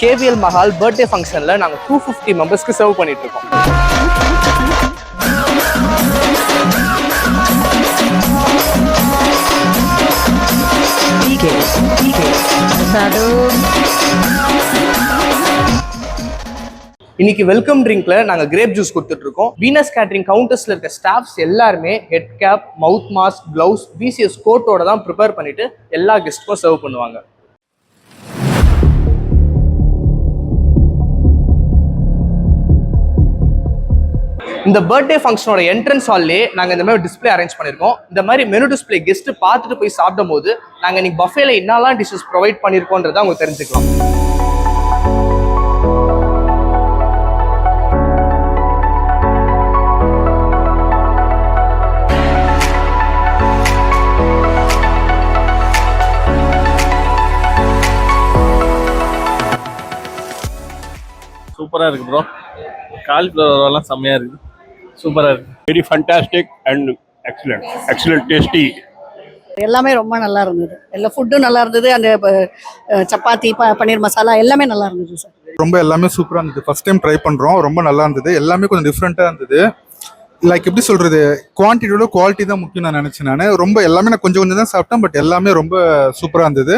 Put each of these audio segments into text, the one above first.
KVL Mahal birthday functionல நாங்க 250 மெம்பர்ஸ்க்கு serve பண்ணிட்டு இருக்கோம். இன்னைக்கு வெல்கம் ட்ரிங்க்ல நாங்க கிரேப் ஜூஸ் கொடுத்துட்டு இருக்கோம். வீனஸ் கேட்டரிங் கவுண்டர்ஸ்ல இருக்க ஸ்டாஃப்ஸ் எல்லாருமே ஹெட் கேப், மவுத் மாஸ்க், கிளவுஸ், BCS கோட்டோட தான் ப்ரிப்பேர் பண்ணிட்டு எல்லா கெஸ்ட்க்கும் சர்வ் பண்ணுவாங்க. இந்த பர்த்டே ஃபங்க்ஷனோட என்ட்ரன்ஸ் ஹால்லே நாங்கள் இந்த மாதிரி டிஸ்பிளே அரேஞ்ச் பண்ணியிருக்கோம். இந்த மாதிரி மெனு டிஸ்பிளே கெஸ்ட் பார்த்துட்டு போய் சாப்பிடும் போது நாங்கள் இன்னைக்கு பஃபேல என்னெல்லாம் டிஷ்ஷஸ் ப்ரொவைட் பண்ணியிருக்கோன்றதை அவங்க தெரிஞ்சுக்கலாம். சூப்பராக இருக்குது ப்ரோ. காலிஃப்ளவர் எல்லாம் செம்மையாக இருக்குது. சூப்பராக இருக்குது. Very fantastic and excellent tasty. எல்லாமே ரொம்ப நல்லா இருந்தது. எல்லா ஃபுட்டும் நல்லா இருந்தது. அந்த சப்பாத்தி பன்னீர் மசாலா எல்லாமே நல்லா இருந்தது சார். ரொம்ப எல்லாமே சூப்பராக இருந்தது. ஃபர்ஸ்ட் டைம் ட்ரை பண்ணுறோம். ரொம்ப நல்லா இருந்தது. எல்லாமே கொஞ்சம் டிஃப்ரெண்ட்டாக இருந்தது. லைக் எப்படி சொல்கிறது, குவான்டிட்டியோட குவாலிட்டி தான் முக்கியம் நான் நினச்சேன். ரொம்ப எல்லாமே நான் கொஞ்சம் கொஞ்சம் தான் சாப்பிட்டேன். பட் எல்லாமே ரொம்ப சூப்பராக இருந்தது.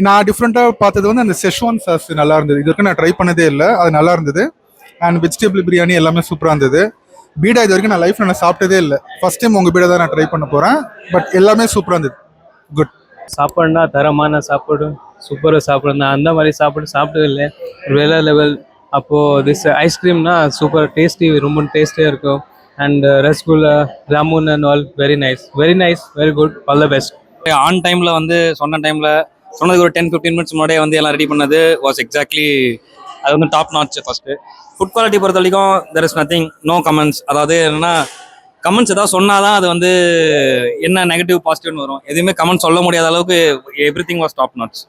நான் டிஃப்ரெண்ட்டாக பார்த்தது வந்து அந்த செஷ்வான் சாஸ் நல்லா இருந்தது. இது வரைக்கும் நான் ட்ரை பண்ணதே இல்லை. அது நல்லா இருந்தது. அண்ட் வெஜிடபிள் பிரியாணி எல்லாமே சூப்பராக இருந்தது. பீடா இது வரைக்கும் நான் லைஃப்பில் நான் சாப்பிட்டதே இல்லை. ஃபர்ஸ்ட் டைம் உங்கள் பீடா தான் நான் ட்ரை பண்ண போகிறேன். பட் எல்லாமே சூப்பராக இருந்தது. குட். சாப்பாடுனா தரமான சாப்பாடு, சூப்பராக சாப்பிடு. நான் அந்த மாதிரி சாப்பிட்டது இல்லை. வேலை லெவல். அப்போது திஸ் ஐஸ்கிரீம்னா சூப்பர் டேஸ்டி, ரொம்ப டேஸ்டியாக இருக்கும். And rasgulla, jamun and all very nice, very good, all the best. On டைமில் வந்து சொன்னதுக்கு ஒரு 10-15 மினிட்ஸ் முன்னாடியே வந்து எல்லாம் ரெடி பண்ணது வாஸ் எக்ஸாக்ட்லி அது வந்து top notch. First food quality பொறுத்த வரைக்கும் there is nothing, no comments. அதாவது என்னன்னா கமெண்ட்ஸ் ஏதாவது சொன்னாதான் அது வந்து என்ன நெகட்டிவ் பாசிட்டிவ்னு வரும். எதுவுமே கமெண்ட் சொல்ல முடியாத அளவுக்கு every thing was top notch.